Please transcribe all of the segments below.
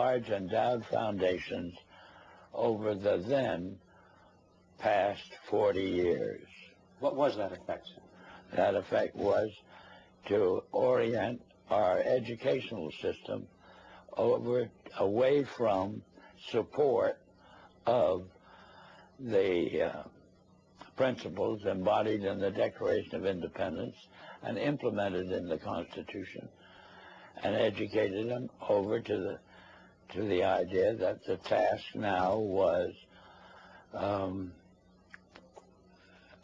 large endowed foundations over the then past 40 years. What was that effect? That effect was to orient our educational system away from support of the principles embodied in the Declaration of Independence and implemented in the Constitution, and educated them over to the idea that the task now was,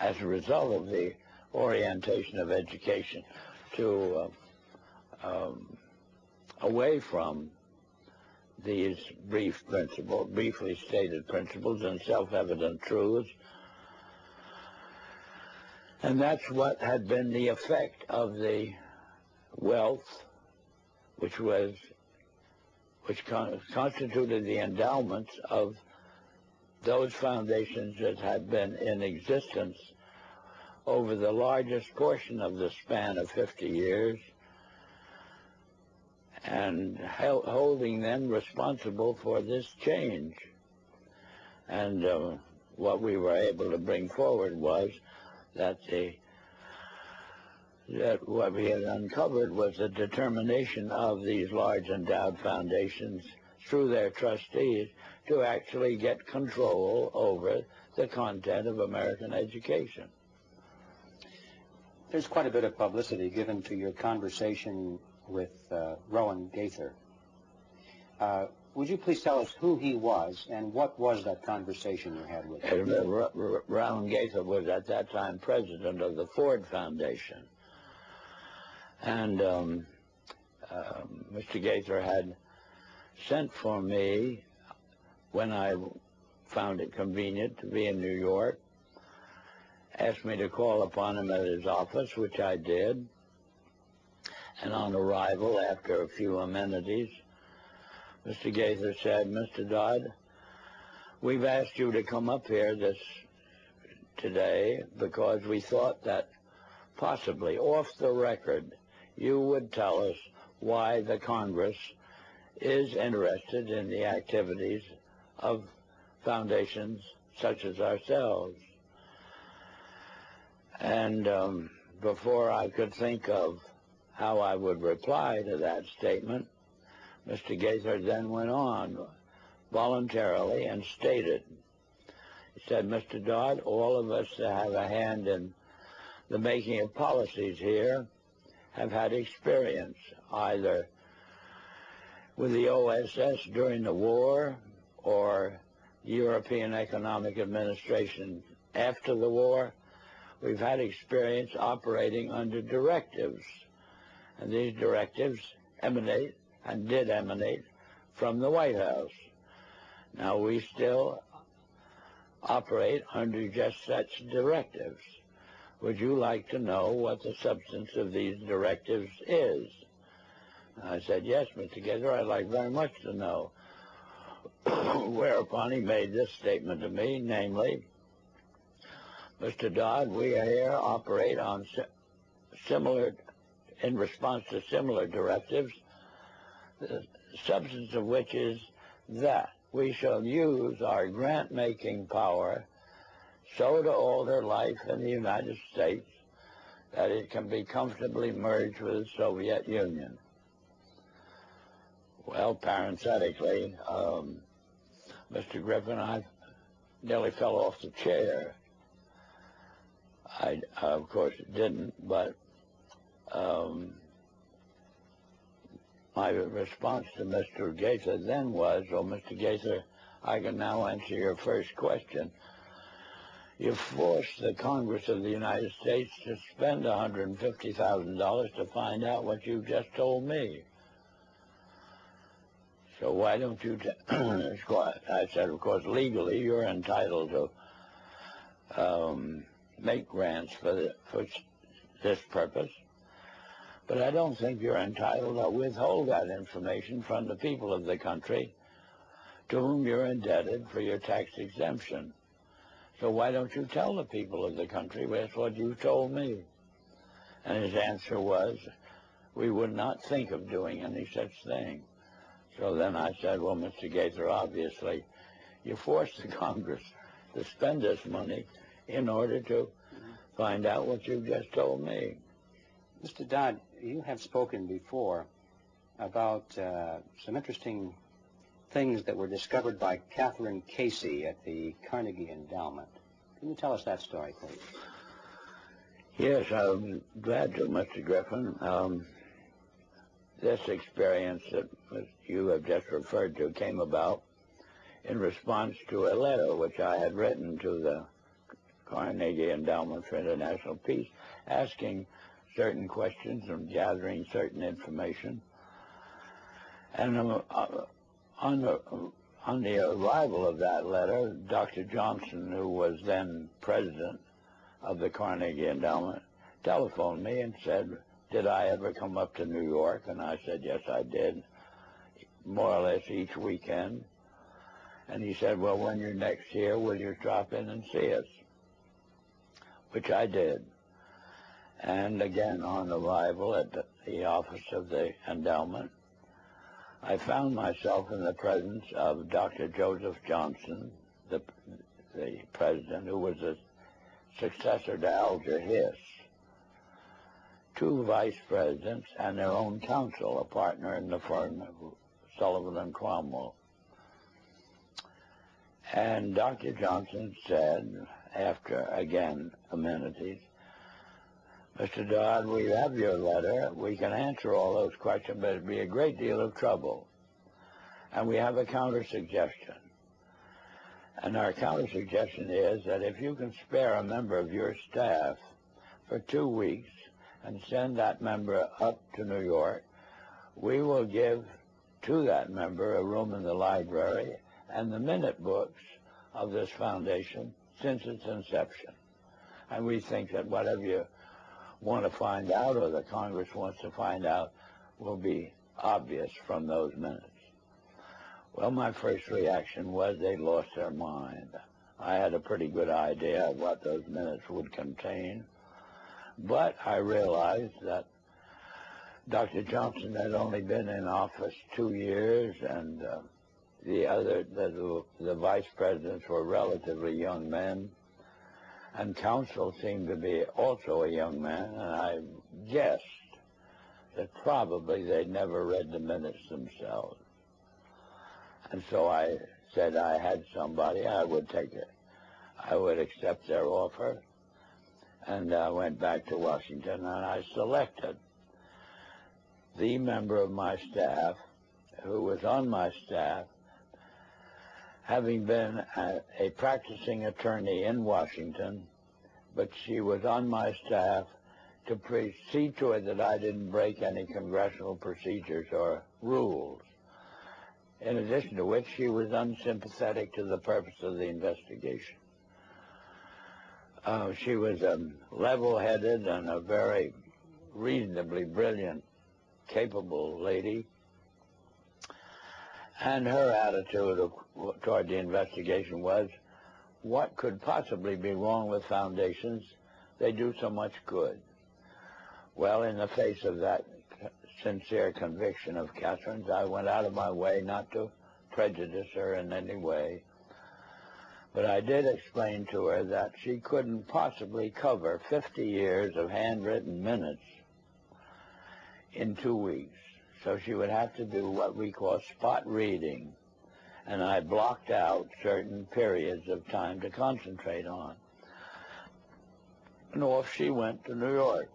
as a result of the orientation of education, to away from these briefly stated principles and self-evident truths. And that's what had been the effect of the wealth which constituted the endowments of those foundations that had been in existence over the largest portion of the span of 50 years, and holding them responsible for this change. And what we were able to bring forward was that what we had uncovered was the determination of these large endowed foundations through their trustees to actually get control over the content of American education. There's quite a bit of publicity given to your conversation with Rowan Gaither. Would you please tell us who he was and what was that conversation you had with him? Rowan Gaither was at that time president of the Ford Foundation. And Mr. Gaither had sent for me when I found it convenient to be in New York, asked me to call upon him at his office, which I did. And on arrival, after a few amenities, Mr. Gaither said, "Mr. Dodd, we've asked you to come up here today because we thought that possibly off the record you would tell us why the Congress is interested in the activities of foundations such as ourselves." And before I could think of how I would reply to that statement, Mr. Gaither then went on voluntarily and stated, he said, "Mr. Dodd, all of us that have a hand in the making of policies here have had experience either with the OSS during the war or European Economic Administration after the war. We've had experience operating under directives, and these directives emanate and did emanate from the White House. Now, we still operate under just such directives. Would you like to know what the substance of these directives is?" I said, "Yes, Mr. Gaither, I'd like very much to know." Whereupon he made this statement to me, namely, "Mr. Dodd, we here operate on in response to similar directives, the substance of which is that we shall use our grant-making power so to alter life in the United States that it can be comfortably merged with the Soviet Union." Well, parenthetically, Mr. Griffin, I nearly fell off the chair. I, of course, didn't, but my response to Mr. Gaither then was, "Oh, Mr. Gaither, I can now answer your first question. You forced the Congress of the United States to spend $150,000 to find out what you just told me. So why don't you I said, "Of course, legally, you're entitled to make grants for this purpose. But I don't think you're entitled to withhold that information from the people of the country to whom you're indebted for your tax exemption. So why don't you tell the people of the country that's what you told me?" And his answer was, "We would not think of doing any such thing." So then I said, well, Mr. Gaither, obviously, you forced the Congress to spend this money in order to find out what you just told me. Mr. Dodd, you have spoken before about some interesting things that were discovered by Catherine Casey at the Carnegie Endowment. Can you tell us that story, please? Yes, I'm glad to, Mr. Griffin. This experience that you have just referred to came about in response to a letter which I had written to the Carnegie Endowment for International Peace, asking certain questions and gathering certain information. And on the arrival of that letter, Dr. Johnson, who was then president of the Carnegie Endowment, telephoned me and said, did I ever come up to New York? And I said, yes, I did, more or less each weekend. And he said, well, when you're next here, will you drop in and see us? Which I did. And again, on arrival at the office of the endowment, I found myself in the presence of Dr. Joseph Johnson, the president, who was a successor to Alger Hiss, two vice presidents, and their own counsel, a partner in the firm, Sullivan and Cromwell. And Dr. Johnson said, after, again, amenities, Mr. Dodd, we have your letter. We can answer all those questions, but it'd be a great deal of trouble. And we have a counter-suggestion. And our counter-suggestion is that if you can spare a member of your staff for 2 weeks and send that member up to New York, we will give to that member a room in the library and the minute books of this foundation since its inception. And we think that whatever you want to find out or the Congress wants to find out will be obvious from those minutes. Well, my first reaction was they lost their mind. I had a pretty good idea of what those minutes would contain, but I realized that Dr. Johnson had only been in office 2 years, and the vice presidents were relatively young men, and counsel seemed to be also a young man, and I guessed that probably they'd never read the minutes themselves. And so I said I had somebody, I would take it. I would accept their offer, and I went back to Washington, and I selected the member of my staff who was on my staff, having been a practicing attorney in Washington, but she was on my staff to see to it that I didn't break any congressional procedures or rules. In addition to which, she was unsympathetic to the purpose of the investigation. She was level-headed and a very reasonably brilliant, capable lady. And her attitude toward the investigation was, what could possibly be wrong with foundations? They do so much good. Well, in the face of that sincere conviction of Catherine's, I went out of my way not to prejudice her in any way. But I did explain to her that she couldn't possibly cover 50 years of handwritten minutes in 2 weeks. So she would have to do what we call spot reading. And I blocked out certain periods of time to concentrate on. And off she went to New York.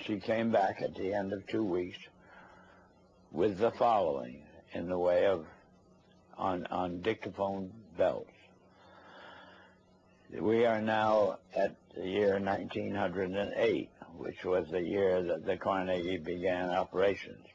She came back at the end of 2 weeks with the following in the way of, on dictaphone belts. We are now at the year 1908, which was the year that the Carnegie began operations.